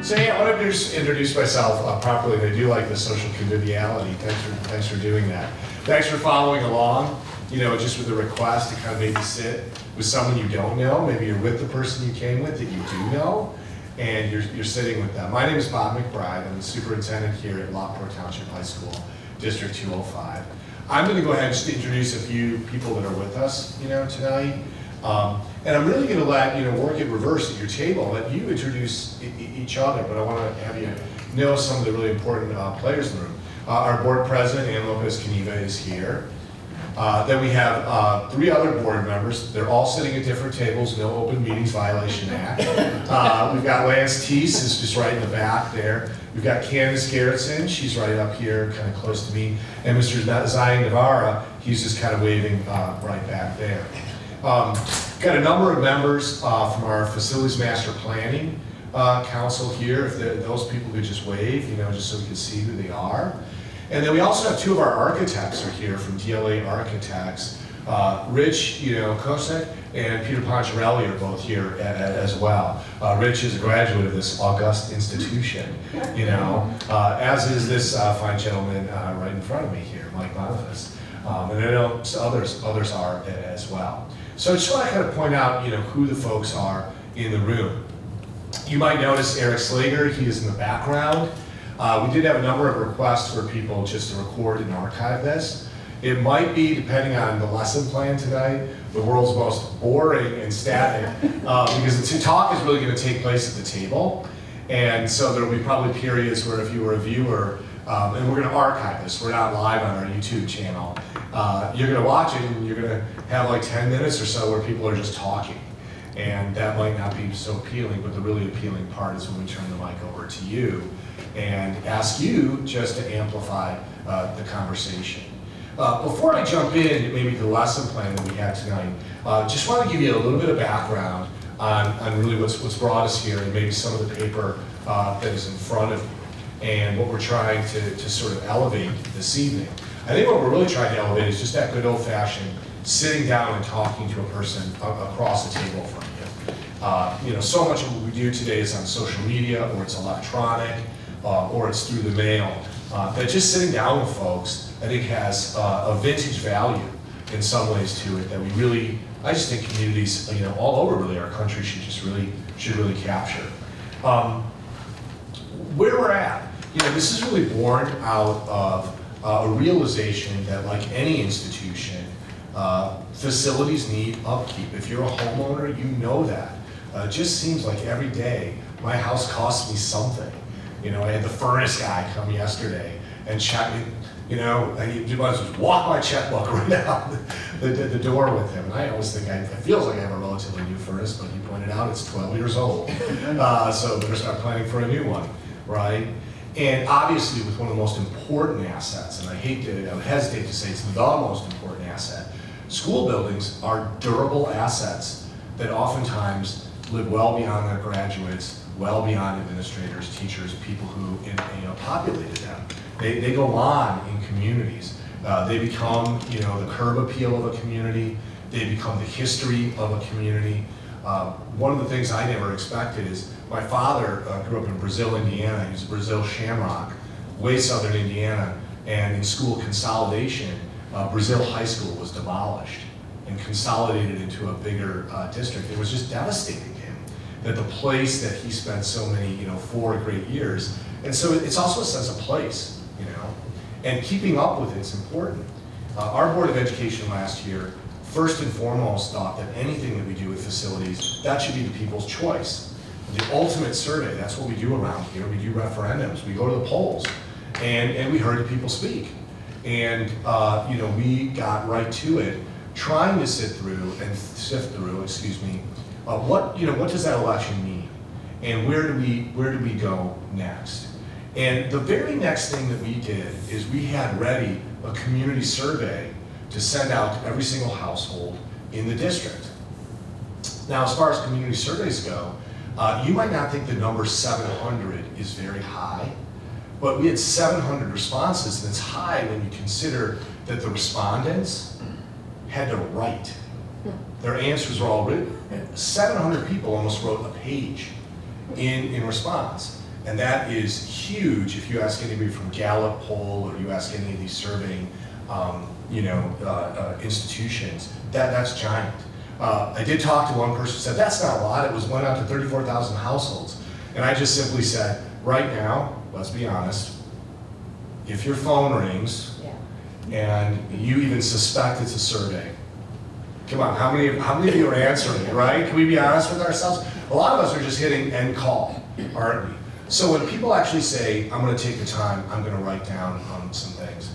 So yeah, I want to just introduce myself properly. I do like the social conviviality. Thanks for doing that. Thanks for following along. You know, just with a request to kind of maybe sit with someone you don't know. Maybe you're with the person you came with that you do know, and you're sitting with them. My name is Bob McBride. I'm the superintendent here at Lockport Township High School, District 205. I'm going to go ahead and just introduce a few people that are with us, you know, tonight. And I'm really going to let, work in reverse at your table, let you introduce each other, but I want to have you know some of the really important players in the room. Our board president, Ann Lopez-Caniva, is here. Then we have 3 other board members. They're all sitting at different tables, no Open Meetings Violation Act. We've got Lance Teese, who's just right in the back there. We've got Candace Garrettson, she's right up here, kind of close to me. And Mr. Zion Navarra, he's just kind of waving right back there. Got a number of members from our Facilities Master Planning Council here. If those people could just wave, just so we can see who they are. And then we also have 2 of our architects are here from DLA Architects. Rich, Kosek and Peter Poncherelli are both here as well. Rich is a graduate of this august institution, as is this fine gentleman right in front of me here, Mike Boniface. And I know others are as well. So I just want to kind of point out, who the folks are in the room. You might notice Eric Slager, he is in the background. We did have a number of requests for people just to record and archive this. It might be, depending on the lesson plan tonight, the world's most boring and static, because the talk is really going to take place at the table. And so there will be probably periods where if you were a viewer, and we're going to archive this, we're not live on our YouTube channel, you're going to watch it and you're going to have like 10 minutes or so where people are just talking. And that might not be so appealing, but the really appealing part is when we turn the mic over to you and ask you just to amplify the conversation. Before I jump in, maybe the lesson plan that we had tonight, just want to give you a little bit of background on really what's brought us here and maybe some of the paper that is in front of you and what we're trying to sort of elevate this evening. I think what we're really trying to elevate is just that good old-fashioned sitting down and talking to a person across the table from you. So much of what we do today is on social media, or it's electronic, or it's through the mail. That just sitting down with folks, I think, has a vintage value in some ways to it that we really, I just think communities, all over really our country should really capture. Where we're at, this is really born out of a realization that, like any institution, facilities need upkeep. If you're a homeowner, you know that. It just seems like every day my house costs me something. I had the furnace guy come yesterday and check me. You might as well walk my checkbook right out the door with him. And I always think it feels like I have a relatively new furnace, but he pointed out it's 12 years old. So better start planning for a new one, right? And obviously with one of the most important assets, and I would hesitate to say it's the most important asset, school buildings are durable assets that oftentimes live well beyond their graduates, well beyond administrators, teachers, people who populated them. They go on in communities. They become the curb appeal of a community. They become the history of a community. One of the things I never expected is my father grew up in Brazil, Indiana. He was a Brazil Shamrock, way southern Indiana. And in school consolidation, Brazil High School was demolished and consolidated into a bigger district. It was just devastating to him that the place that he spent so many, 4 great years. And so it's also a sense of place, and keeping up with it's important. Our Board of Education last year, first and foremost, thought that anything that we do with facilities, that should be the people's choice. The ultimate survey, that's what we do around here. We do referendums, we go to the polls, and we heard the people speak. And we got right to it, trying to sift through, what does that election mean? And where do we go next? And the very next thing that we did is we had ready a community survey to send out to every single household in the district. Now, as far as community surveys go, you might not think the number 700 is very high, but we had 700 responses, and it's high when you consider that the respondents had to write. Their answers were all written. 700 people almost wrote a page in response. And that is huge if you ask anybody from Gallup poll or you ask any of these surveying institutions, that's giant. I did talk to one person who said, that's not a lot, went out to 34,000 households. And I just simply said, right now, let's be honest, if your phone rings and you even suspect it's a survey, come on, how many of you are answering it, right? Can we be honest with ourselves? A lot of us are just hitting end call, aren't we? So when people actually say, I'm gonna take the time, I'm gonna write down some things,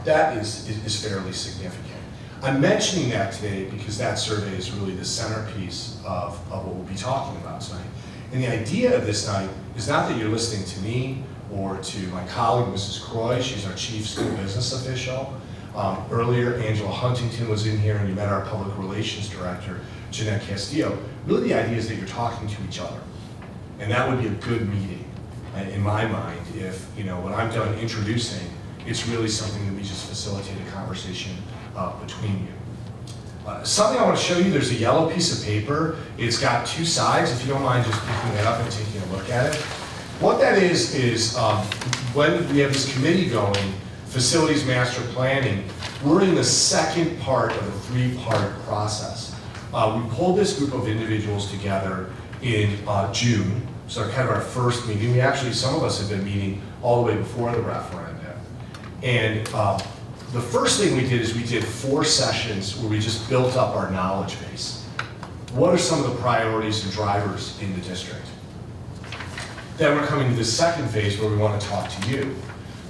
that is fairly significant. I'm mentioning that today because that survey is really the centerpiece of what we'll be talking about tonight. And the idea of this night is not that you're listening to me or to my colleague, Mrs. Croy. She's our chief school business official. Earlier, Angela Huntington was in here, and you met our public relations director, Jeanette Castillo. Really, the idea is that you're talking to each other. And that would be a good meeting, in my mind, if, when I'm done introducing, it's really something that we just facilitate a conversation between you. Something I want to show you, there's a yellow piece of paper. It's got two sides. If you don't mind just picking that up and taking a look at it. What that is when we have this committee going, Facilities Master Planning, we're in the second part of a three-part process. We pulled this group of individuals together in June, so kind of our first meeting. Some of us have been meeting all the way before the referendum. And the first thing we did is we did 4 sessions where we just built up our knowledge base. What are some of the priorities and drivers in the district? Then we're coming to the second phase where we want to talk to you.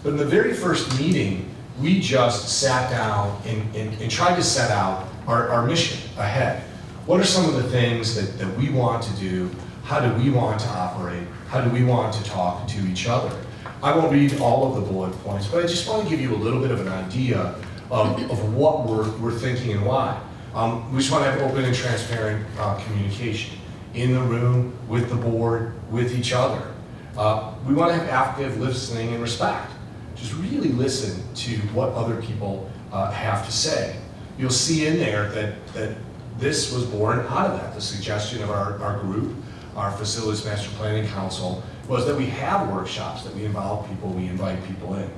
But in the very first meeting, we just sat down and tried to set out our mission ahead. What are some of the things that we want to do? How do we want to operate? How do we want to talk to each other? I won't read all of the bullet points, but I just want to give you a little bit of an idea of what we're thinking and why. We just want to have open and transparent communication in the room, with the board, with each other. We want to have active listening and respect. Just really listen to what other people have to say. You'll see in there that this was born out of that. The suggestion of our group, our Facilities Master Planning Council, was that we have workshops, that we involve people, we invite people in.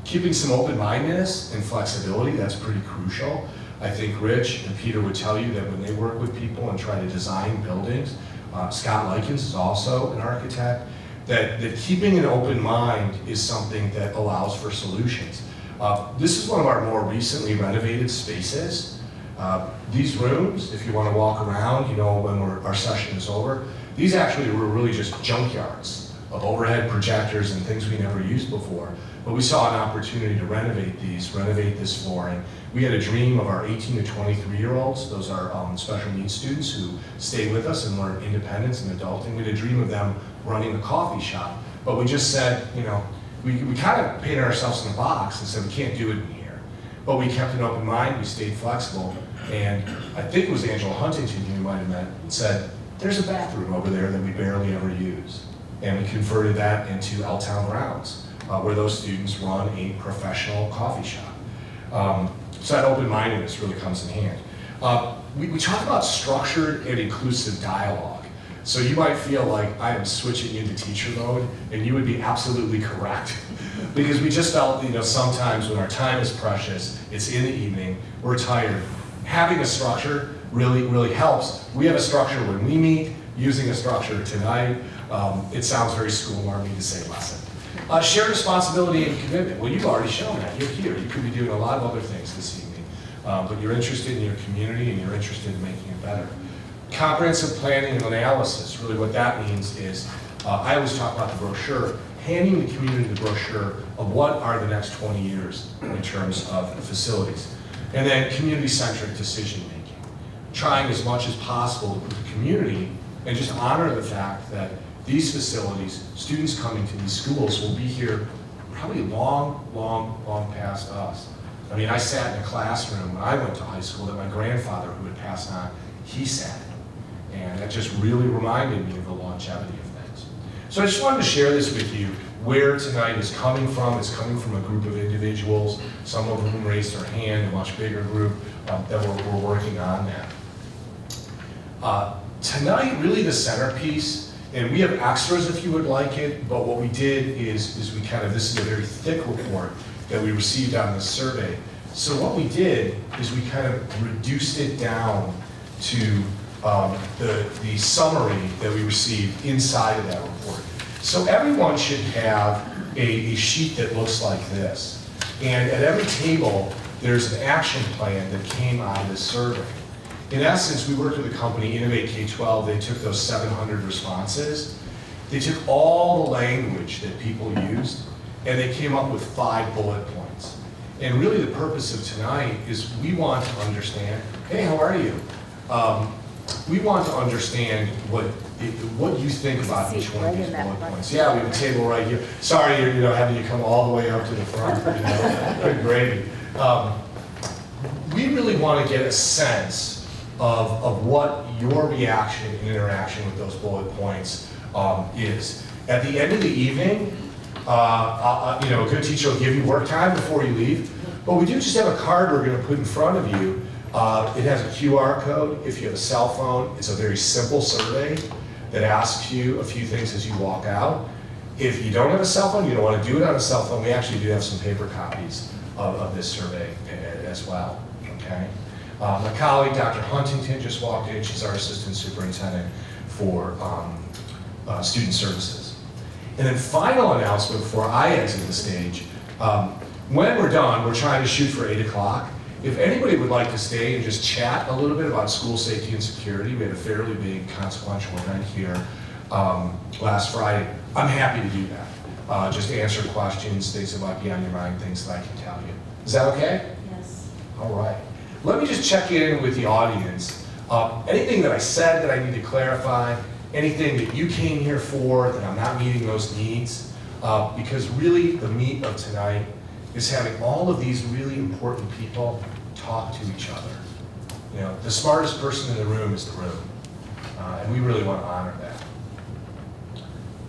Keeping some open-mindedness and flexibility, that's pretty crucial. I think Rich and Peter would tell you that when they work with people and try to design buildings, Scott Likens is also an architect, that keeping an open mind is something that allows for solutions. This is one of our more recently renovated spaces. These rooms, if you want to walk around, when our session is over, these actually were really just junkyards of overhead projectors and things we never used before. But we saw an opportunity to renovate this flooring. We had a dream of our 18 to 23-year-olds, those are special needs students who stay with us and learn independence and adulting. We had a dream of them running a coffee shop, but we just said, we kind of painted ourselves in a box and said we can't do it in here. But we kept an open mind, we stayed flexible, and I think it was Angela Huntington you might have met, and said, there's a bathroom over there that we barely ever use. And we converted that into L-Town Grounds, where those students run a professional coffee shop. So that open-mindedness really comes in hand. We talk about structured and inclusive dialogue. So you might feel like I am switching into teacher mode, and you would be absolutely correct. Because we just felt, sometimes when our time is precious, it's in the evening, we're tired. Having a structure really helps. We have a structure when we meet, using a structure tonight. It sounds very school-marmy to say lesson. Shared responsibility and commitment. Well, you've already shown that. You're here. You could be doing a lot of other things this evening. But you're interested in your community and you're interested in making it better. Comprehensive planning and analysis. Really what that means is, I always talk about the brochure, handing the community the brochure of what are the next 20 years in terms of facilities. And then community-centric decision-making. Trying as much as possible to put the community and just honor the fact that these facilities, students coming to these schools will be here probably long past us. I mean, I sat in a classroom when I went to high school that my grandfather, who had passed on, he sat in. And that just really reminded me of the longevity of things. So I just wanted to share this with you, where tonight is coming from. It's coming from a group of individuals, some of whom raised their hand, a much bigger group that we're working on that. Tonight, really the centerpiece And we have extras if you would like it, but what we did is we kind of, this is a very thick report that we received on this survey. So what we did is we kind of reduced it down to the summary that we received inside of that report. So everyone should have a sheet that looks like this. And at every table, there's an action plan that came out of this survey. In essence, we worked with a company, Innovate K-12, they took those 700 responses, they took all the language that people used, and they came up with 5 bullet points. And really the purpose of tonight is we want to understand, hey, how are you? We want to understand what you think about each one of these bullet points. Yeah, we have a table right here. Sorry, having you come all the way up to the front, good gravy. We really want to get a sense of what your reaction and interaction with those bullet points is. At the end of the evening, a good teacher will give you work time before you leave, but we do just have a card we're going to put in front of you. It has a QR code. If you have a cell phone, it's a very simple survey that asks you a few things as you walk out. If you don't have a cell phone, you don't want to do it on a cell phone, we actually do have some paper copies of this survey as well, okay? My colleague, Dr. Huntington, just walked in. She's our assistant superintendent for student services. And then final announcement before I exit the stage, when we're done, we're trying to shoot for 8 o'clock. If anybody would like to stay and just chat a little bit about school safety and security, we had a fairly big consequential event here last Friday. I'm happy to do that. Just answer questions, things that might be on your mind, things that I can tell you. Is that okay? Yes. All right. Let me just check in with the audience. Anything that I said that I need to clarify, anything that you came here for that I'm not meeting those needs, because really the meat of tonight is having all of these really important people talk to each other. The smartest person in the room is the room, and we really want to honor that.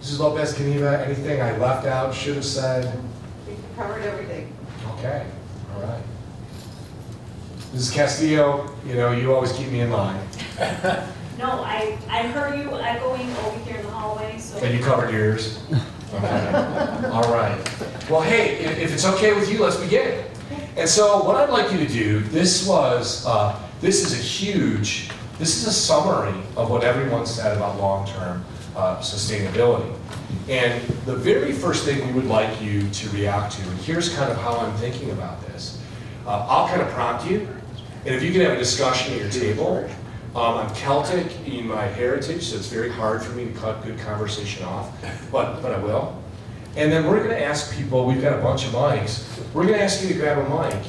Mrs. Lopez-Caniva, anything I left out, should have said? We covered everything. Okay, all right. Mrs. Castillo, you always keep me in line. No, I heard you echoing over here in the hallway, so. And you covered your ears? Okay, all right. Well, hey, if it's okay with you, let's begin. And so what I'd like you to do, this is a summary of what everyone said about long-term sustainability. And the very first thing we would like you to react to, and here's kind of how I'm thinking about this. I'll kind of prompt you, and if you can have a discussion at your table. I'm Celtic in my heritage, so it's very hard for me to cut good conversation off, but I will. And then we're going to ask people, we've got a bunch of mics, we're going to ask you to grab a mic.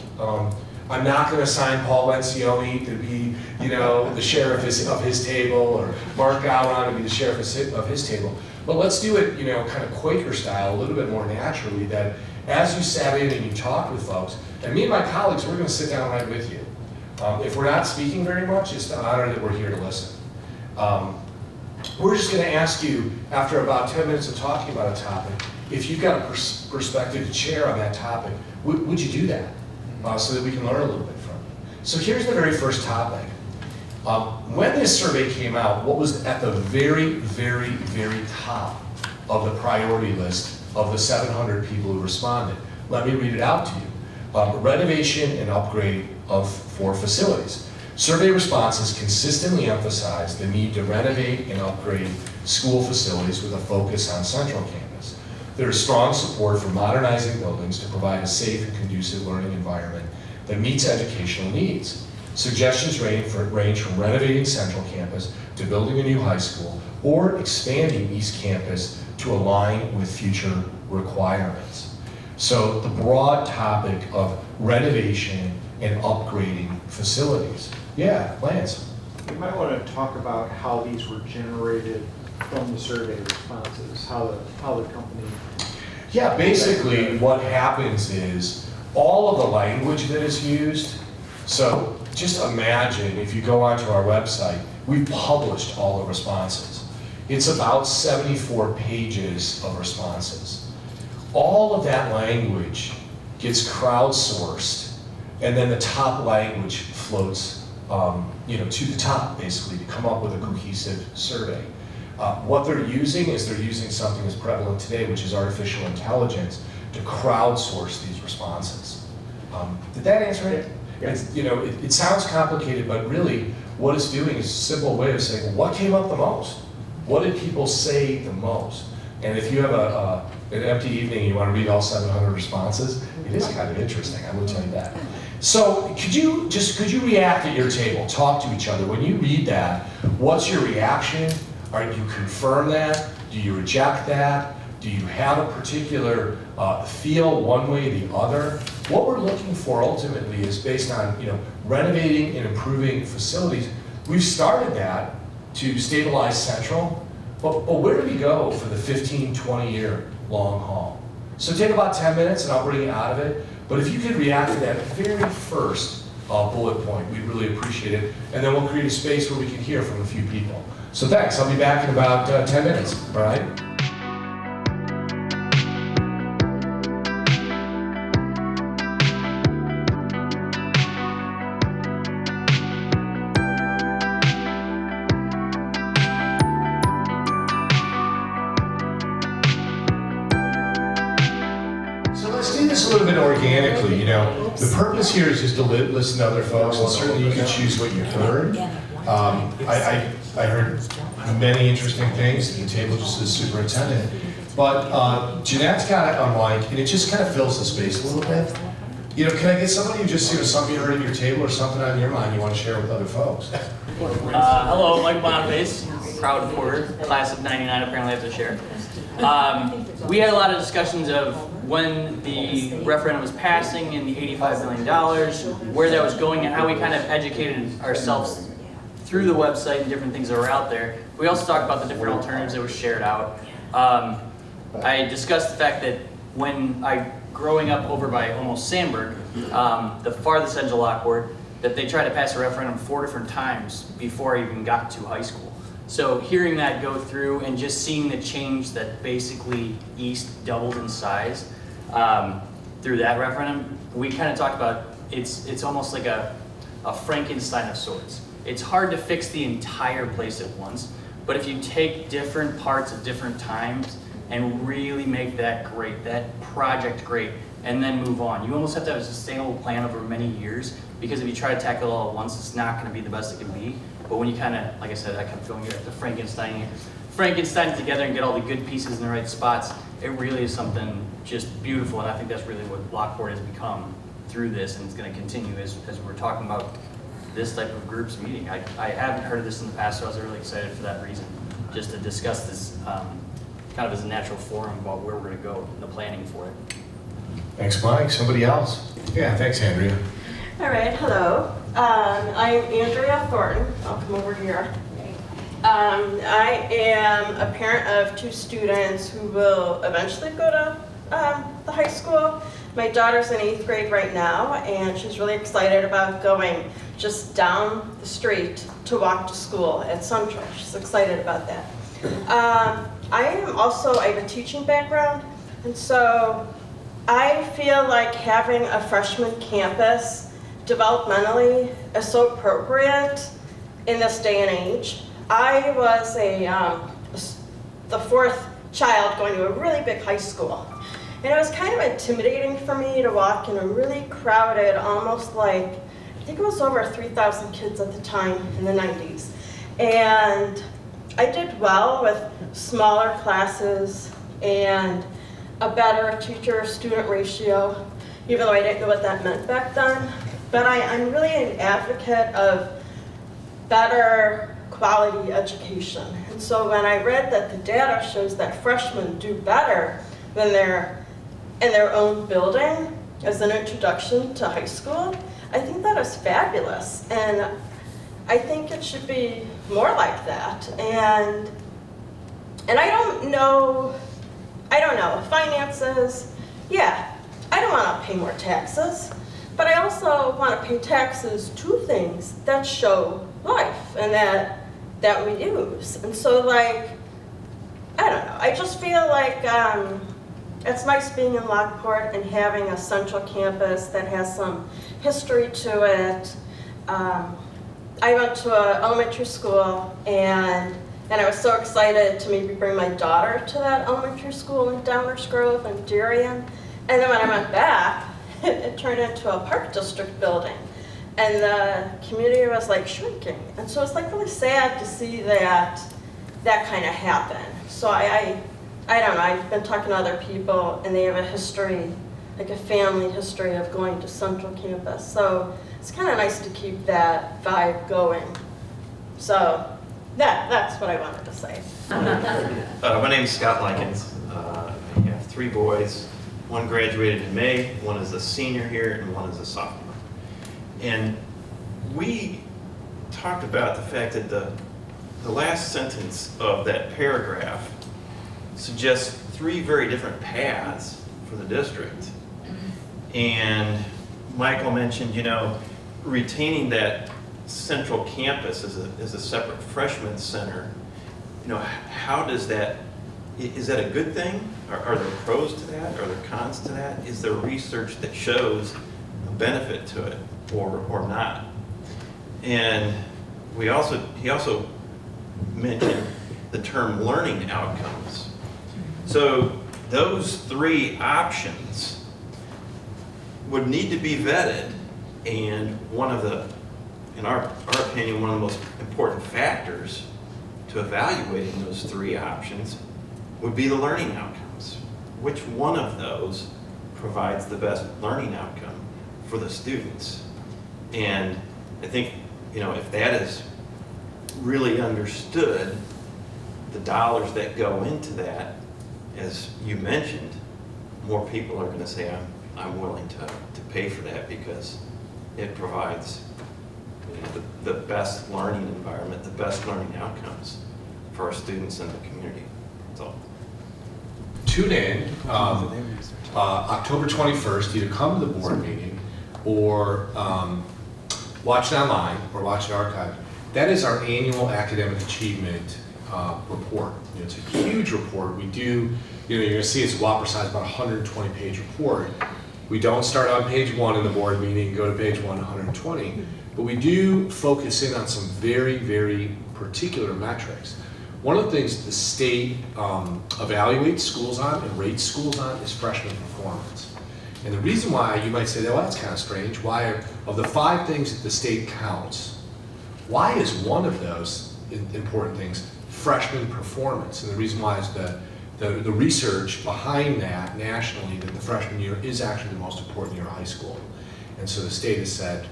I'm not going to assign Paul Lencioni to be, the sheriff of his table, or Mark Gowron to be the sheriff of his table. But let's do it, kind of Quaker style, a little bit more naturally, that as you sat in and you talked with folks, and me and my colleagues, we're going to sit down right with you. If we're not speaking very much, it's an honor that we're here to listen. We're just going to ask you, after about 10 minutes of talking about a topic, if you've got a perspective to share on that topic, would you do that? So that we can learn a little bit from you. So here's the very first topic. When this survey came out, what was at the very, very, very top of the priority list of the 700 people who responded? Let me read it out to you. Renovation and upgrade of 4 facilities. Survey responses consistently emphasize the need to renovate and upgrade school facilities with a focus on Central Campus. There is strong support for modernizing buildings to provide a safe and conducive learning environment that meets educational needs. Suggestions range from renovating Central Campus to building a new high school or expanding East Campus to align with future requirements. So the broad topic of renovation and upgrading facilities. Yeah, Lance. You might want to talk about how these were generated from the survey responses, how the company... Yeah, basically what happens is all of the language that is used, so just imagine if you go onto our website, we've published all the responses. It's about 74 pages of responses. All of that language gets crowdsourced, and then the top language floats to the top, basically, to come up with a cohesive survey. What they're using is they're using something that's prevalent today, which is artificial intelligence, to crowdsource these responses. Did that answer it? Yeah. It's, you know, it sounds complicated, but really what it's doing is a simple way of saying, well, what came up the most? What did people say the most? And if you have an empty evening and you want to read all 700 responses, it is kind of interesting, I will tell you that. So could you react at your table, talk to each other. When you read that, what's your reaction? Do you confirm that? Do you reject that? Do you have a particular feel one way or the other? What we're looking for ultimately is based on, you know, renovating and improving facilities. We've started that to stabilize Central, but where do we go for the 15, 20-year long haul? So take about 10 minutes and I'll bring you out of it. But if you could react to that very first bullet point, we'd really appreciate it. And then we'll create a space where we can hear from a few people. So thanks, I'll be back in about 10 minutes, all right? A little bit organically, you know. The purpose here is just to listen to other folks, and certainly you can choose what you heard. I heard many interesting things at the table just as superintendent, but Jeanette's got it on mic, and it just kind of fills the space a little bit. You know, can I get somebody who just, you know, something you heard at your table or something on your mind you want to share with other folks? Hello, Mike Boniface, proud reporter, class of '99. Apparently, I have to share. We had a lot of discussions of when the referendum was passing and the $85 million, where that was going, and how we kind of educated ourselves through the website and different things that were out there. We also talked about the different alternatives that were shared out. I discussed the fact that when growing up over by almost Sandburg, the farthest edge of Lockport, that they tried to pass a referendum 4 different times before I even got to high school. So hearing that go through and just seeing the change that basically East doubled in size through that referendum, we kind of talked about it's almost like a Frankenstein of sorts. It's hard to fix the entire place at once, but if you take different parts at different times and really make that great, that project great, and then move on. You almost have to have a sustainable plan over many years, because if you try to tackle it all at once, it's not going to be the best it can be. But when you kind of, like I said, I kept feeling the Frankenstein together and get all the good pieces in the right spots, it really is something just beautiful, and I think that's really what Lockport has become through this, and it's going to continue as we're talking about this type of groups meeting. I haven't heard of this in the past, so I was really excited for that reason, just to discuss this kind of as a natural forum about where we're going to go in the planning for it. Thanks, Mike. Somebody else? Yeah, thanks, Andrea. All right, hello. I'm Andrea Thornton. I'll come over here. I am a parent of 2 students who will eventually go to the high school. My daughter's in 8th grade right now, and she's really excited about going just down the street to walk to school at Central. She's excited about that. I have a teaching background, and so I feel like having a freshman campus developmentally is so appropriate in this day and age. I was the 4th child going to a really big high school, and it was kind of intimidating for me to walk in a really crowded, almost like, I think it was over 3,000 kids at the time in the 90s. And I did well with smaller classes and a better teacher-student ratio, even though I didn't know what that meant back then. But I'm really an advocate of better quality education. And so when I read that the data shows that freshmen do better than in their own building as an introduction to high school, I think that is fabulous. And I think it should be more like that. And I don't know, finances, yeah, I don't want to pay more taxes, but I also want to pay taxes to things that show life and that we use. And so, like, I don't know, I just feel like it's nice being in Lockport and having a central campus that has some history to it. I went to an elementary school, and And I was so excited to maybe bring my daughter to that elementary school in Downers Grove and Darien. And then when I went back, it turned into a park district building. And the community was like shrinking. And so it's like really sad to see that kind of happen. So I don't know, I've been talking to other people and they have a history, like a family history of going to Central Campus. So it's kind of nice to keep that vibe going. So that's what I wanted to say. My name's Scott Likens. I have 3 boys. One graduated in May, one is a senior here, and one is a sophomore. And we talked about the fact that the last sentence of that paragraph suggests 3 very different paths for the district. And Michael mentioned, retaining that central campus as a separate freshman center. How does that, is that a good thing? Are there pros to that? Are there cons to that? Is there research that shows a benefit to it or not? And he also mentioned the term learning outcomes. So those 3 options would need to be vetted, and one of the, in our opinion, one of the most important factors to evaluating those 3 options would be the learning outcomes. Which one of those provides the best learning outcome for the students? And I think, if that is really understood, the dollars that go into that, as you mentioned, more people are going to say, I'm willing to pay for that because it provides the best learning environment, the best learning outcomes for our students and the community. That's all. Tune in October 21st, either come to the board meeting or watch it online or watch it archived. That is our annual academic achievement report. It's a huge report. We do, you're going to see it's a whopper size, about 120-page report. We don't start on page 1 in the board meeting, go to page 120, but we do focus in on some very, very particular metrics. One of the things the state evaluates schools on and rates schools on is freshman performance. And the reason why, you might say, well, that's kind of strange. Why, of the 5 things that the state counts, why is one of those important things freshman performance? And the reason why is the research behind that nationally, that the freshman year is actually the most important year of high school. And so the state has said,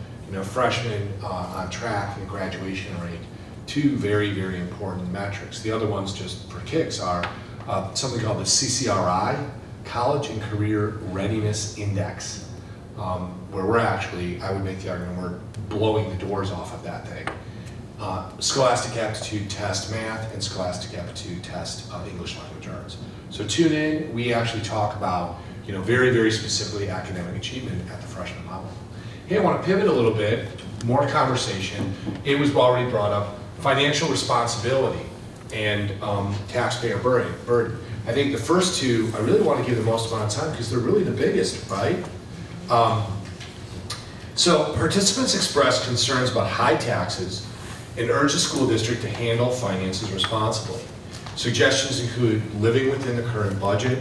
freshmen on track and graduation rate, 2 very, very important metrics. The other ones, just for kicks, are something called the CCRI, College and Career Readiness Index, where we're actually, I would make the argument, we're blowing the doors off of that thing. Scholastic Aptitude Test Math and Scholastic Aptitude Test English Language Arts. So tune in. We actually talk about, very, very specifically academic achievement at the freshman level. Hey, I want to pivot a little bit, more conversation. It was already brought up, financial responsibility and taxpayer burden. I think the first 2, I really want to give the most amount of time because they're really the biggest, right? So participants expressed concerns about high taxes and urge the school district to handle finances responsibly. Suggestions include living within the current budget,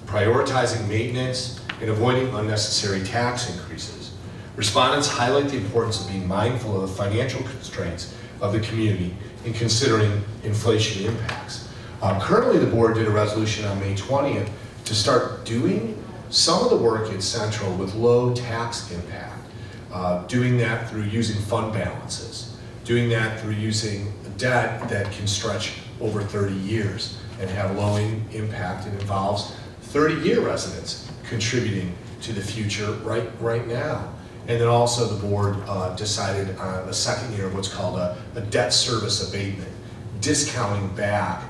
prioritizing maintenance, and avoiding unnecessary tax increases. Respondents highlight the importance of being mindful of the financial constraints of the community in considering inflation impacts. Currently, the board did a resolution on May 20th to start doing some of the work in Central with low tax impact, doing that through using fund balances, doing that through using debt that can stretch over 30 years and have low impact. It involves 30-year residents contributing to the future right now. And then also the board decided on the second year of what's called a debt service abatement, discounting back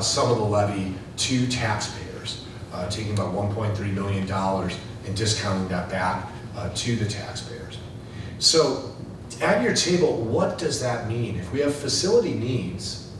some of the levy to taxpayers, taking about $1.3 million and discounting that back to the taxpayers. So at your table, what does that mean? If we have facility needs,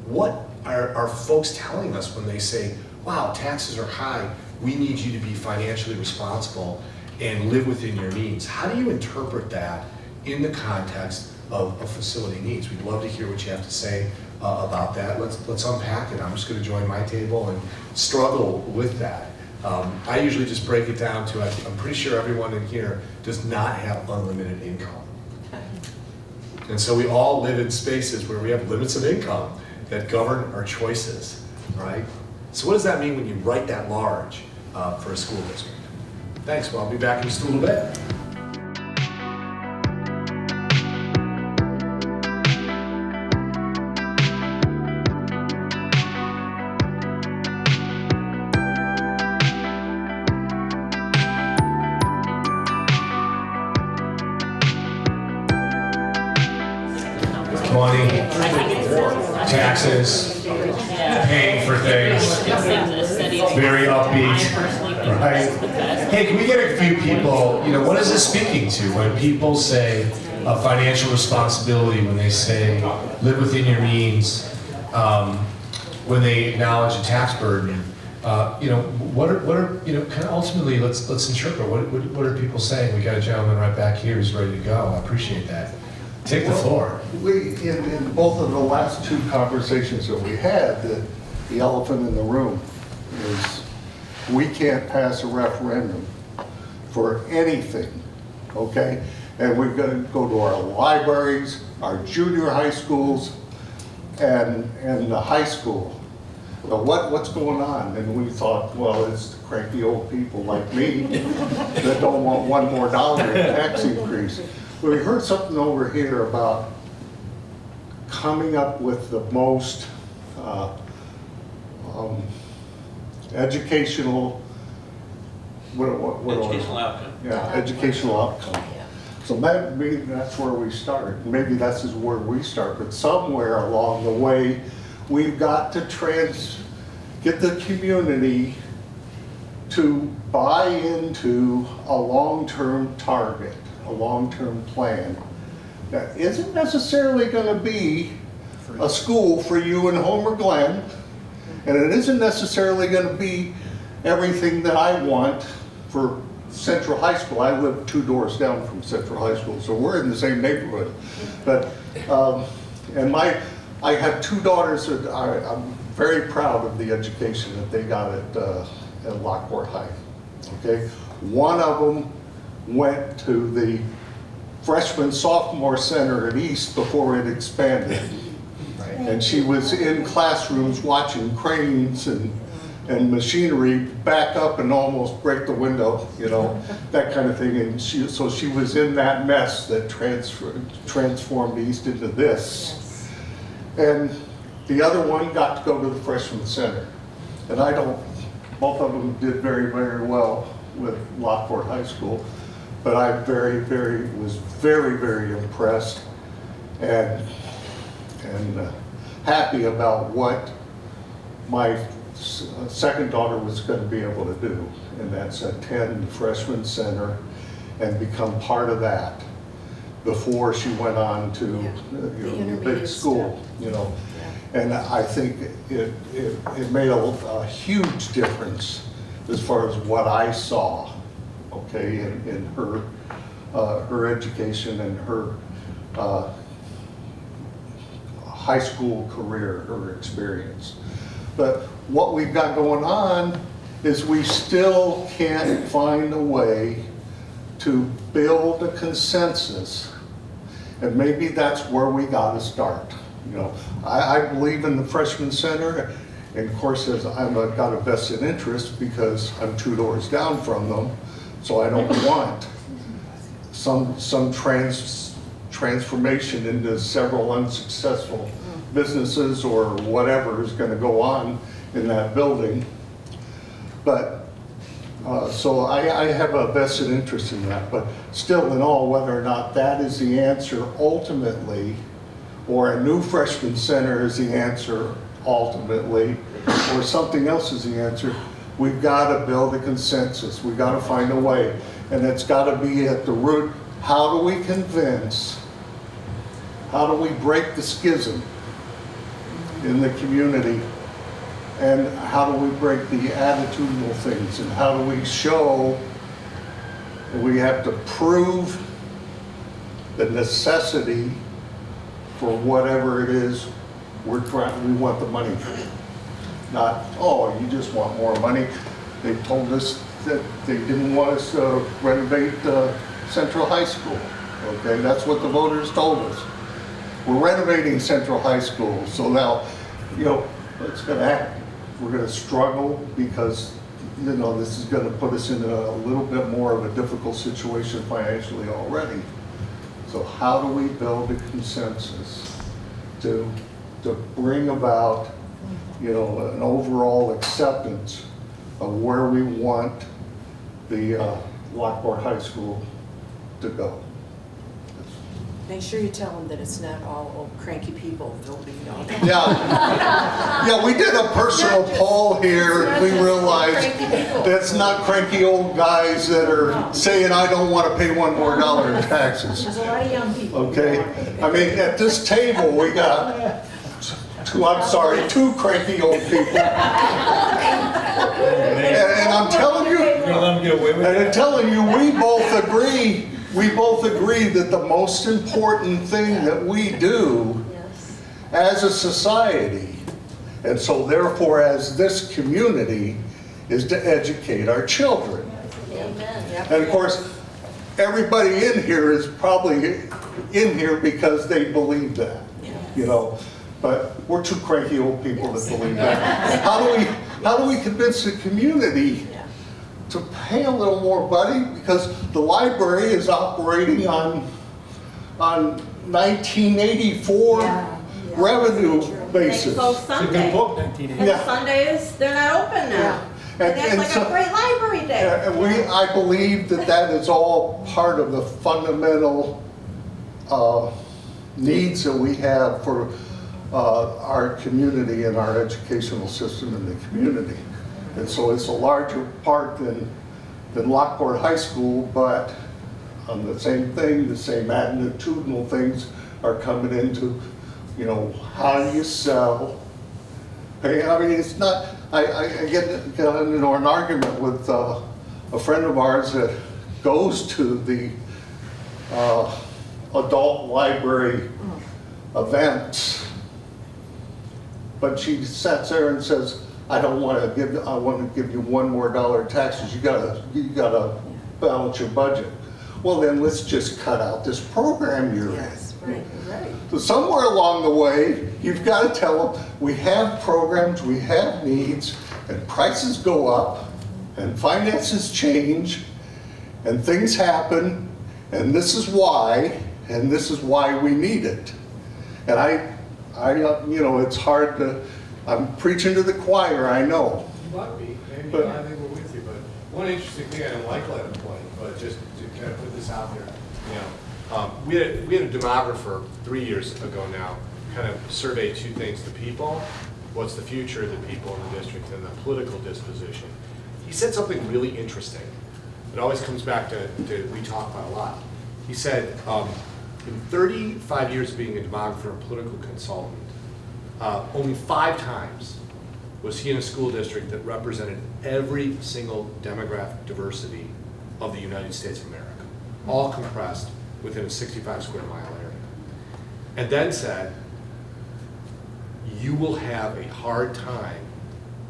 what are folks telling us when they say, wow, taxes are high, we need you to be financially responsible and live within your means? How do you interpret that in the context of facility needs? We'd love to hear what you have to say about that. Let's unpack it. I'm just going to join my table and struggle with that. I usually just break it down to, I'm pretty sure everyone in here does not have unlimited income. And so we all live in spaces where we have limits of income that govern our choices, right? So what does that mean when you write that large for a school district? Thanks, well, I'll be back in just a little bit. Money, taxes, paying for things, very upbeat, right? Hey, can we get a few people, what is this speaking to when people say financial responsibility, when they say live within your means, when they acknowledge a tax burden, what are kind of ultimately, let's interpret, what are people saying? We got a gentleman right back here who's ready to go. I appreciate that. Take the floor. In both of the last two conversations that we had, the elephant in the room is we can't pass a referendum for anything, okay? And we've got to go to our libraries, our junior high schools, and the high school. But what's going on? And we thought, well, it's the cranky old people like me that don't want one more dollar in tax increase. We heard something over here about coming up with the most educational outcome. Yeah, educational outcome. So maybe that's where we start. Maybe that's where we start. But somewhere along the way, we've got to get the community to buy into a long-term target, a long-term plan that isn't necessarily going to be a school for you in Homer Glen, and it isn't necessarily going to be everything that I want for Central High School. I live 2 doors down from Central High School, so we're in the same neighborhood. But I have 2 daughters that I'm very proud of the education that they got at Lockport High. Okay, one of them went to the freshman-sophomore center at East before it expanded. And she was in classrooms watching cranes and machinery back up and almost break the window, that kind of thing. And so she was in that mess that transformed East into this. And the other one got to go to the freshman center. And both of them did very, very well with Lockport High School. But I was very, very impressed and happy about what my second daughter was going to be able to do, and that's attend the freshman center and become part of that before she went on to the big school, And I think it made a huge difference as far as what I saw, okay, in her education and her high school career, her experience. But what we've got going on is we still can't find a way to build a consensus, and maybe that's where we got to start. I believe in the freshman center, and of course, I've got a vested interest because I'm 2 doors down from them, so I don't want some transformation into several unsuccessful businesses or whatever is going to go on in that building. But so I have a vested interest in that, but still in all, whether or not that is the answer ultimately, or a new freshman center is the answer ultimately, or something else is the answer, we've got to build a consensus. We've got to find a way, and it's got to be at the root. How do we convince? How do we break the schism in the community? And how do we break the attitudinal things? And how do we show that we have to prove the necessity for whatever it is we want the money. Not, oh, you just want more money. They told us that they didn't want us to renovate Central High School. Okay, that's what the voters told us. We're renovating Central High School, so now, you know, what's gonna happen? We're gonna struggle because, you know, this is gonna put us in a little bit more of a difficult situation financially already. So how do we build a consensus to bring about, you know, an overall acceptance of where we want the Lockport High School to go? Make sure you tell them that it's not all old cranky people. They'll be, Yeah, we did a personal poll here. We realized that's not cranky old guys that are saying, I don't want to pay $1 more in taxes. there's a lot of young people. Okay? I mean, at this table, we got two cranky old people. And I'm telling you, You're gonna let them get away with and it? I'm telling you, we both agree that the most important thing that we do as a society, and so therefore as this community, is to educate our children. Amen. And of course, everybody in here is probably in here because they believe that, you know. But we're two cranky old people that believe that. How do we convince the community to pay a little more money? Because the library is operating on 1984 revenue basis. Thankful Sunday. And Yeah. Sundays, they're not open now. And- And that's and like so- a great library day. And I believe that is all part of the fundamental needs that we have for our community and our educational system in the community. And so it's a larger part than Lockport High School, but on the same thing, the same attitudinal things are coming into, you know, how do you sell? Hey, I mean, it's not, I get into an argument with a friend of ours that goes to the adult library events, but she sits there and says, I want to give you $1 more in taxes. You gotta balance your budget. Well, then let's just cut out this program you're in. Yes, right. So somewhere along the way, you've got to tell them, we have programs, we have needs, and prices go up, and finances change, and things happen, and this is why we need it. And I you know, it's hard to, I'm preaching to the choir, I know. You might be, maybe, But- I think we're with you, but one interesting thing, I don't like letting them play, but just to kind of put this out there, you know, we had a demographer 3 years ago now, kind of surveyed two things, the people, what's the future of the people in the district, and the political disposition. He said something really interesting. It always comes back to we talk about a lot. He said, in 35 years of being a demographer and political consultant, only 5 times was he in a school district that represented every single demographic diversity of the United States of America, all compressed within a 65 square mile area. And then said, you will have a hard time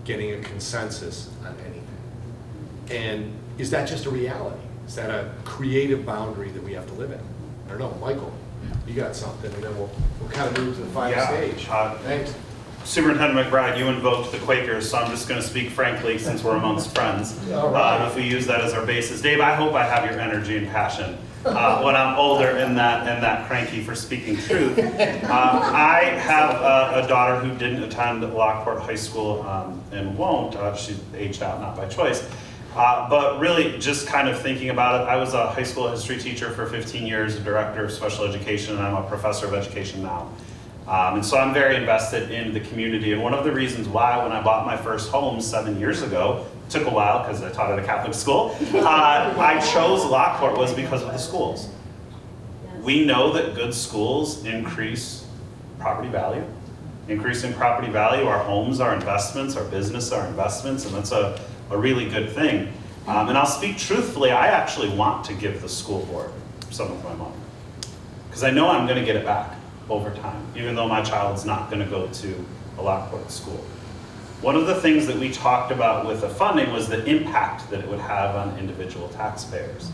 getting a consensus on anything. And is that just a reality? Is that a creative boundary that we have to live in? I don't know, Michael, you got something, and then we'll kind of move to the final stage. Thanks. Superintendent McBride, you invoked the Quakers, so I'm just going to speak frankly since we're amongst friends. All right. If we use that as our basis. Dave, I hope I have your energy and passion when I'm older and that cranky for speaking truth. I have a daughter who didn't attend Lockport High School and won't. She's aged out, not by choice. But really just kind of thinking about it, I was a high school history teacher for 15 years, a director of special education, and I'm a professor of education now. And so I'm very invested in the community. And one of the reasons why, when I bought my first home 7 years ago, it took a while because I taught at a Catholic school, I chose Lockport was because of the schools. We know that good schools increase property value. Increasing property value, our homes are investments, our business are investments, and that's a really good thing. And I'll speak truthfully, I actually want to give the school board some of my money. Because I know I'm going to get it back. over time, even though my child's not going to go to a Lockport school. One of the things that we talked about with the funding was the impact that it would have on individual taxpayers.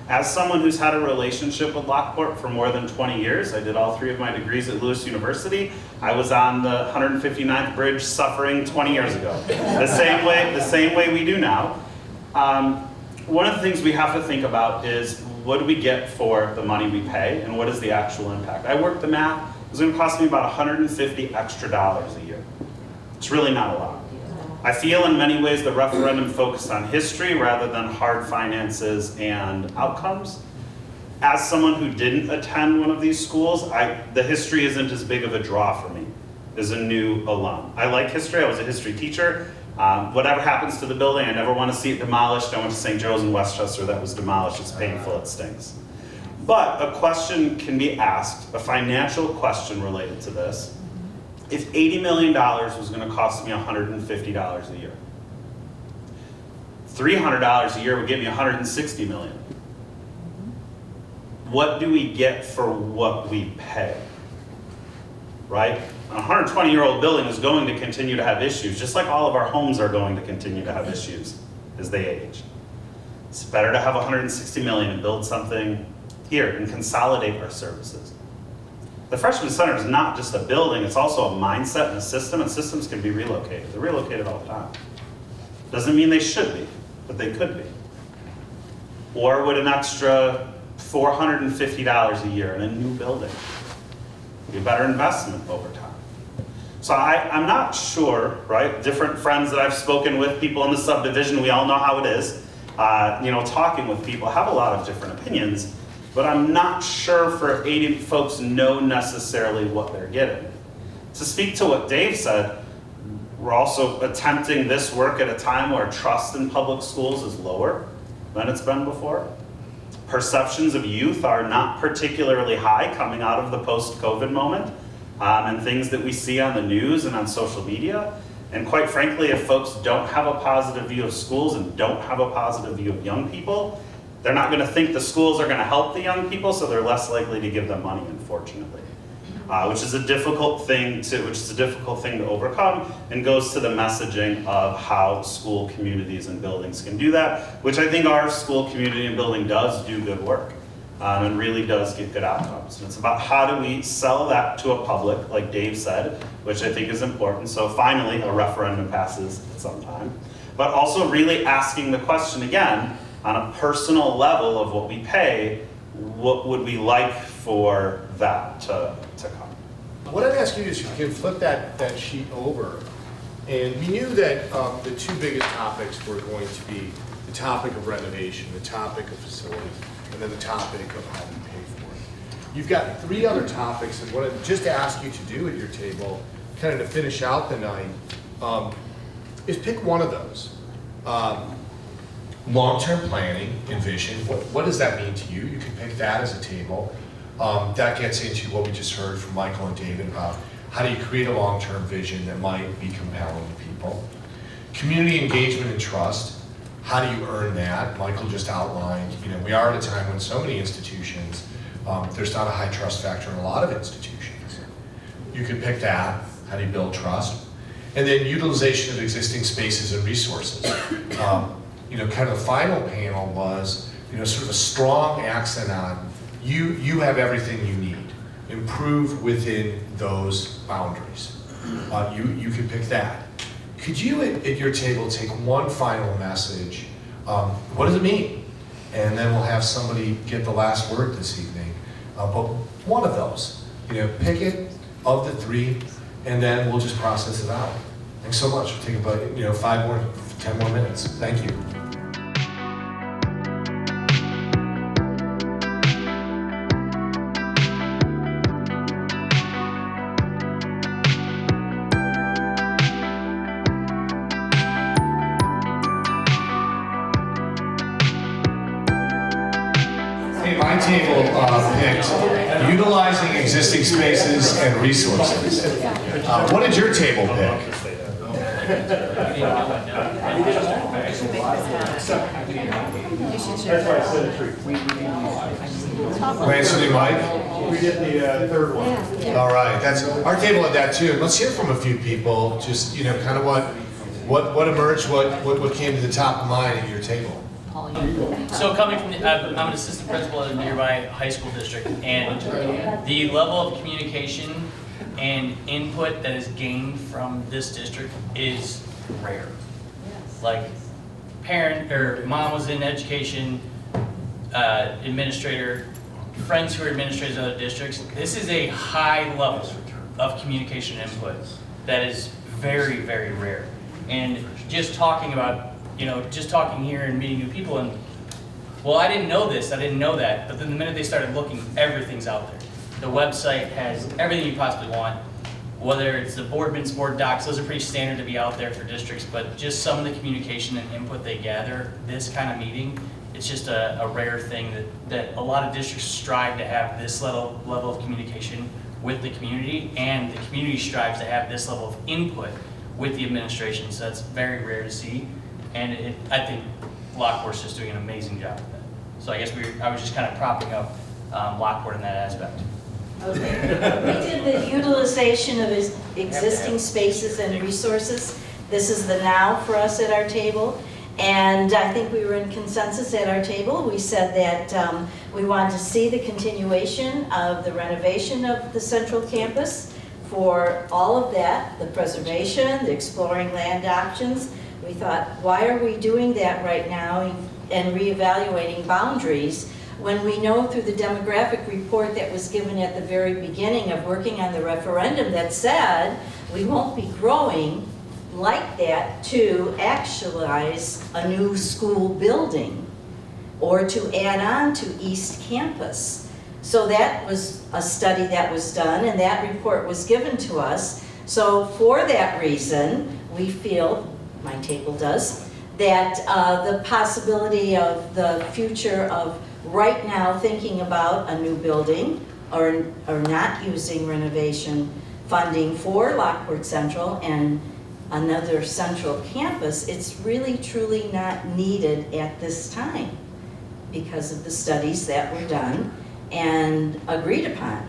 As someone who's had a relationship with Lockport for more than 20 years, I did all 3 of my degrees at Lewis University. I was on the 159th Bridge suffering 20 years ago, the same way we do now. One of the things we have to think about is what do we get for the money we pay and what is the actual impact? I worked the math. It's going to cost me about $150 extra a year. It's really not a lot. I feel in many ways the referendum focused on history rather than hard finances and outcomes. As someone who didn't attend one of these schools, the history isn't as big of a draw for me as a new alum. I like history. I was a history teacher. Whatever happens to the building, I never want to see it demolished. I went to St. Joe's in Westchester that was demolished. It's painful, it stinks. But a question can be asked, a financial question related to this. If $80 million was going to cost me $150 a year, $300 a year would give me $160 million. What do we get for what we pay? Right? A 120-year-old building is going to continue to have issues, just like all of our homes are going to continue to have issues as they age. It's better to have $160 million and build something here and consolidate our services. The Freshman Center is not just a building, it's also a mindset and a system, and systems can be relocated. They're relocated all the time. Doesn't mean they should be, but they could be. Or would an extra $450 a year in a new building be a better investment over time? So I'm not sure, right? Different friends that I've spoken with, people in the subdivision, we all know how it is. Talking with people, have a lot of different opinions. But I'm not sure for 80 folks know necessarily what they're getting. To speak to what Dave said, we're also attempting this work at a time where trust in public schools is lower than it's been before. Perceptions of youth are not particularly high coming out of the post-COVID moment, and things that we see on the news and on social media. And quite frankly, if folks don't have a positive view of schools and don't have a positive view of young people, they're not going to think the schools are going to help the young people, so they're less likely to give them money, unfortunately. Which is a difficult thing to overcome, and goes to the messaging of how school communities and buildings can do that, which I think our school community and building does do good work, and really does get good outcomes. And it's about how do we sell that to a public, like Dave said, which I think is important. So finally, a referendum passes at some time, but also really asking the question again, on a personal level of what we pay, what would we like for that to come? What I'd ask you is if you can flip that sheet over, and we knew that the 2 biggest topics were going to be the topic of renovation, the topic of facilities, and then the topic of how we pay for it. You've got 3 other topics, and what I'd just ask you to do at your table, kind of to finish out the night, is pick one of those. Long-term planning and vision, what does that mean to you? You can pick that as a table. That gets into what we just heard from Michael and David about how do you create a long-term vision that might be compelling to people. Community engagement and trust, how do you earn that? Michael just outlined, we are at a time when so many institutions, there's not a high trust factor in a lot of institutions. You could pick that, how do you build trust? And then utilization of existing spaces and resources. Kind of the final panel was, sort of a strong accent on you have everything you need. Improve within those boundaries. You could pick that. Could you at your table take one final message? What does it mean? And then we'll have somebody get the last word this evening. But one of those, pick it of the 3, and then we'll just process it out. Thanks so much. We'll take about 10 more minutes. Thank you. My table picked utilizing existing spaces and resources. What did your table pick? That's why I said a tree. Lansing and Mike? We did the third one. All right, that's, our table had that too. Let's hear from a few people, just, you know, kind of what emerged, what came to the top of mind at your table? So coming from, I'm an assistant principal at a nearby high school district, and the level of communication and input that is gained from this district is rare. Like, parent, or mom was in education, administrator, friends who are administrators in other districts. This is a high level of communication and input that is very, very rare. And just talking about, you know, just talking here and meeting new people, and, well, I didn't know this, I didn't know that, but then the minute they started looking, everything's out there. The website has everything you possibly want, whether it's the board minutes, board docs, those are pretty standard to be out there for districts, but just some of the communication and input they gather, this kind of meeting, it's just a rare thing that a lot of districts strive to have this level of communication with the community, and the community strives to have this level of input with the administration, so that's very rare to see. And I think Lockport's just doing an amazing job of that. So I guess I was just kind of propping up Lockport in that aspect. Okay. We did the utilization of existing spaces and resources. This is the now for us at our table. And I think we were in consensus at our table. We said that we wanted to see the continuation of the renovation of the central campus for all of that, the preservation, the exploring land options. We thought, why are we doing that right now and reevaluating boundaries when we know through the demographic report that was given at the very beginning of working on the referendum that said we won't be growing like that to actualize a new school building or to add on to East Campus. So that was a study that was done, and that report was given to us. So for that reason, we feel, my table does, that the possibility of the future of right now thinking about a new building or not using renovation funding for Lockport Central and another central campus, it's really truly not needed at this time because of the studies that were done and agreed upon.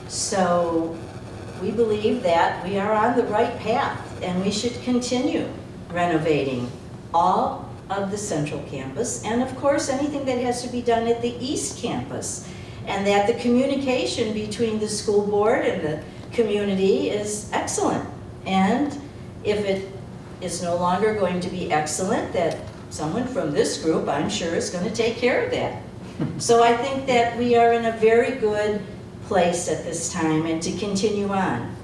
So we believe that we are on the right path and we should continue renovating all of the central campus and of course anything that has to be done at the East Campus, and that the communication between the school board and the community is excellent. And if it is no longer going to be excellent, that someone from this group, I'm sure, is going to take care of that. So I think that we are in a very good place at this time and to continue on.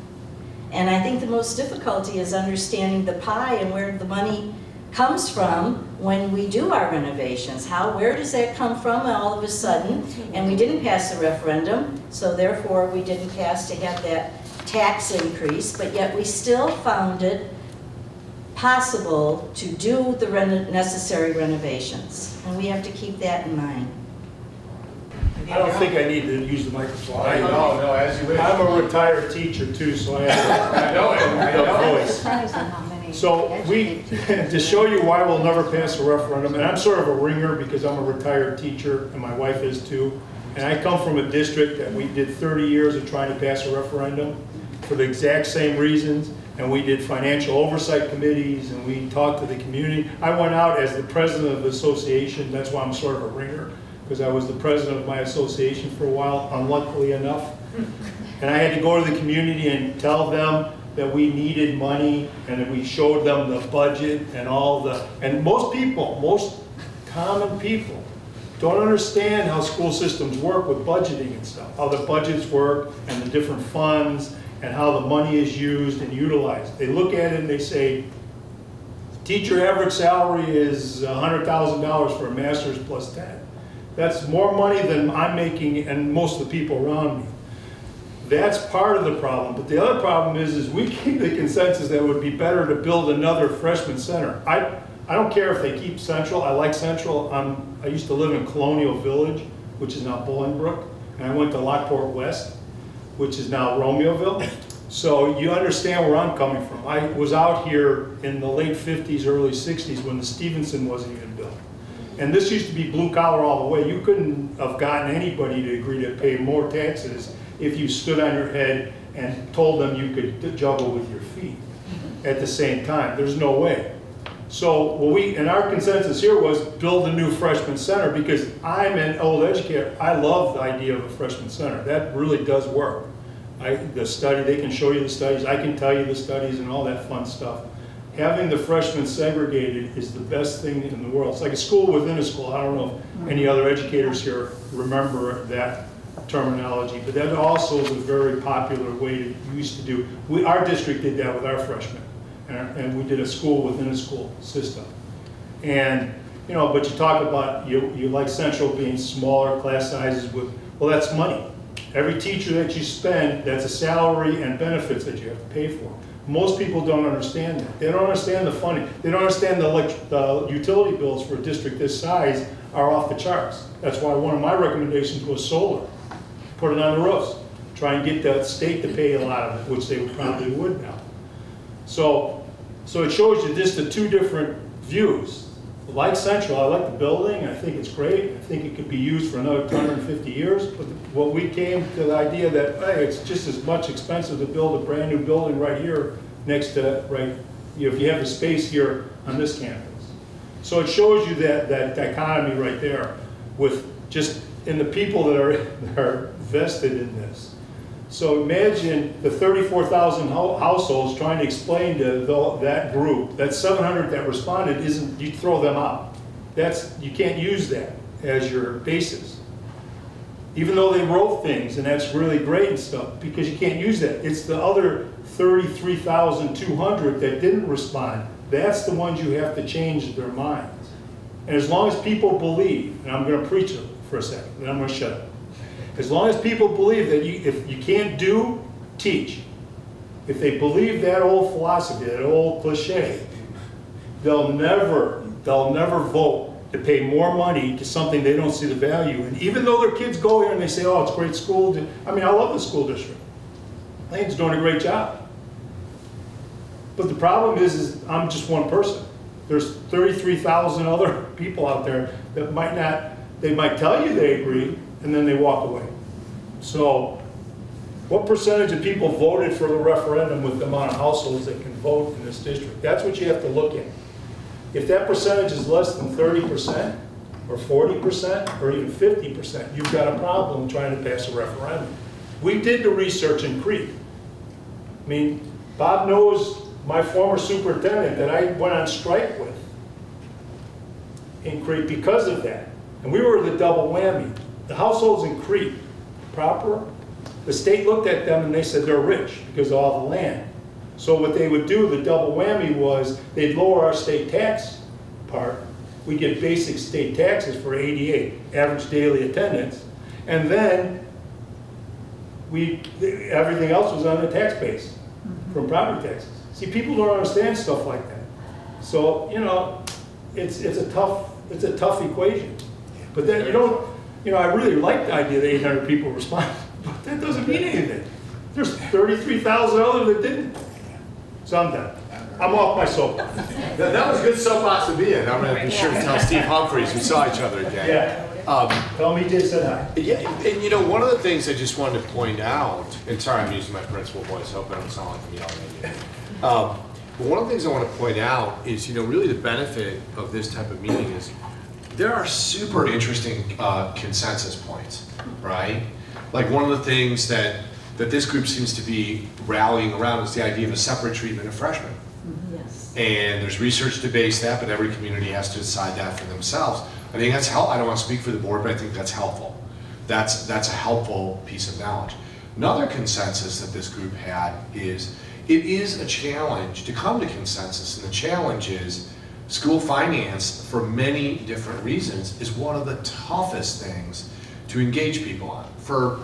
And I think the most difficulty is understanding the pie and where the money comes from when we do our renovations. Where does that come from all of a sudden? And we didn't pass the referendum, so therefore we didn't pass to have that tax increase, but yet we still found it possible to do the necessary renovations. And we have to keep that in mind. I don't think I need to use the microphone. No, as you wish. I'm a retired teacher too, so I have I know it, I know a it. voice. So to show you why we'll never pass a referendum, and I'm sort of a ringer because I'm a retired teacher and my wife is too. And I come from a district that we did 30 years of trying to pass a referendum for the exact same reasons. And we did financial oversight committees and we talked to the community. I went out as the president of the association. That's why I'm sort of a ringer, because I was the president of my association for a while, unluckily enough. And I had to go to the community and tell them that we needed money and that we showed them the budget and and most people, most common people don't understand how school systems work with budgeting and stuff, how the budgets work and the different funds and how the money is used and utilized. They look at it and they say, teacher average salary is $100,000 for a master's plus 10. That's more money than I'm making and most of the people around me. That's part of the problem, but the other problem is we keep the consensus that it would be better to build another freshman center. I don't care if they keep Central. I like Central. I used to live in Colonial Village, which is now Bolingbrook, and I went to Lockport West, which is now Romeoville. So you understand where I'm coming from. I was out here in the late 50s, early 60s when the Stevenson wasn't even built. And this used to be blue collar all the way. You couldn't have gotten anybody to agree to pay more taxes if you stood on your head and told them you could juggle with your feet at the same time. There's no way. So and our consensus here was build a new freshman center, because I'm an old educator. I love the idea of a freshman center. That really does work. They can show you the studies, I can tell you the studies and all that fun stuff. Having the freshmen segregated is the best thing in the world. It's like a school within a school. I don't know if any other educators here remember that terminology, but that also is a very popular way to used to do. Our district did that with our freshmen, and we did a school within a school system. And but you talk about you like Central being smaller class sizes well, that's money. Every teacher that you spend, that's a salary and benefits that you have to pay for. Most people don't understand that. They don't understand the funding. They don't understand the utility bills for a district this size are off the charts. That's why one of my recommendations was solar. Put it on the roofs. Try and get the state to pay a lot of it, which they probably would now. So it shows you just the two different views. Like Central, I like the building. I think it's great. I think it could be used for another 150 years. But what we came to the idea that, hey, it's just as much expensive to build a brand new building right here next to, if you have the space here on this campus. So it shows you that dichotomy right there with just in the people that are vested in this. So imagine the 34,000 households trying to explain to that group, that 700 that responded you throw them out. You can't use that as your basis. Even though they wrote things, and that's really great and stuff, because you can't use that. It's the other 33,200 that didn't respond. That's the ones you have to change their minds. And as long as people believe, and I'm going to preach it for a second, then I'm going to shut up. As long as people believe that if you can't do, teach. If they believe that old philosophy, that old cliche, they'll never vote to pay more money to something they don't see the value in. Even though their kids go here and they say, oh, it's a great school. I love the school district. I think it's doing a great job. But the problem is I'm just one person. There's 33,000 other people out there that they might tell you they agree, and then they walk away. So what percentage of people voted for the referendum with the amount of households that can vote in this district? That's what you have to look at. If that percentage is less than 30% or 40% or even 50%, you've got a problem trying to pass a referendum. We did the research in Crete. Bob knows my former superintendent that I went on strike with in Crete because of that. And we were the double whammy. The households in Crete, proper, the state looked at them and they said they're rich because of all the land. So what they would do, the double whammy, was they'd lower our state tax part. We get basic state taxes for ADA, average daily attendance, and then everything else was on the tax base from property taxes. See, people don't understand stuff like that. So it's a tough equation. But then I really like the idea that 800 people responded, but that doesn't mean anything. There's 33,000 others that didn't. So I'm done. I'm off my soapbox. That was a good soapbox to be in. I'm going to be sure to tell Steve Humphreys we saw each other again. Yeah. Tell me Jay said hi. Yeah, and one of the things I just wanted to point out, and sorry I'm using my principal voice, I hope I don't sound like I'm yelling at you. But one of the things I want to point out is, really the benefit of this type of meeting is there are super interesting consensus points, right? Like one of the things that this group seems to be rallying around is the idea of a separate treatment of freshmen. Yes. And there's research to base that, but every community has to decide that for themselves. I think that's helpful. I don't want to speak for the board, but I think that's helpful. That's a helpful piece of knowledge. Another consensus that this group had is it is a challenge to come to consensus, and the challenge is school finance, for many different reasons, is one of the toughest things to engage people on. For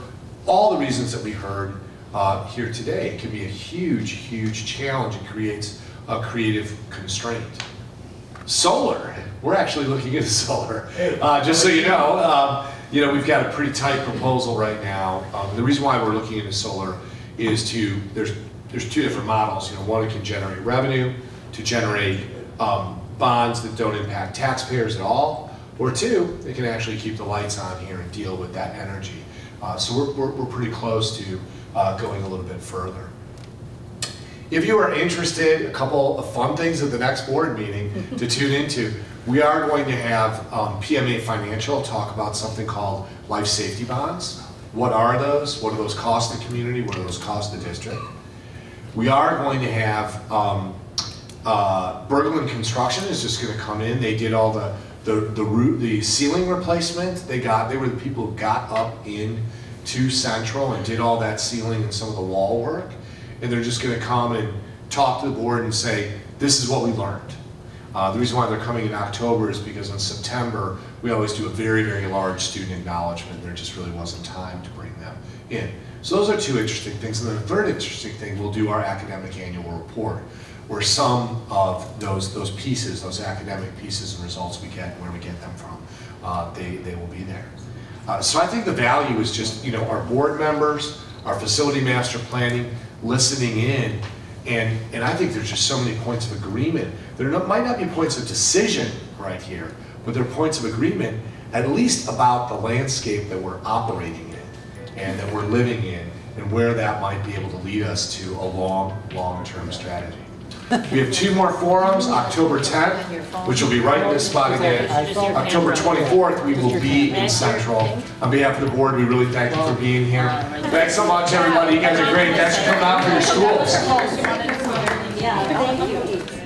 all the reasons that we heard here today, it can be a huge, huge challenge. It creates a creative constraint. Solar, we're actually looking into solar. Just so you know, we've got a pretty tight proposal right now. The reason why we're looking into solar is there's two different models. You know, one, it can generate revenue to generate bonds that don't impact taxpayers at all, or two, it can actually keep the lights on here and deal with that energy. So we're pretty close to going a little bit further. If you are interested, a couple of fun things at the next board meeting to tune into. We are going to have PMA Financial talk about something called life safety bonds. What are those? What do those cost the community? What do those cost the district? We are going to have Berglund Construction is just going to come in. They did all the ceiling replacement. They were the people who got up into Central and did all that ceiling and some of the wall work. And they're just going to come and talk to the board and say, this is what we learned. The reason why they're coming in October is because in September, we always do a very, very large student acknowledgement, and there just really wasn't time to bring them in. So those are two interesting things. And then the third interesting thing, we'll do our academic annual report, where some of those pieces, those academic pieces and results we get, where we get them from, they will be there. So I think the value is just, you know, our board members, our facility master planning, listening in, and I think there's just so many points of agreement. There might not be points of decision right here, but there are points of agreement at least about the landscape that we're operating in and that we're living in and where that might be able to lead us to a long-term strategy. We have two more forums, October 10th, which will be right in this spot again. October 24th, we will be in Central. On behalf of the board, we really thank you for being here. Thanks so much, everybody. You guys are great. Thanks for coming out for your schools. Yeah, thank you.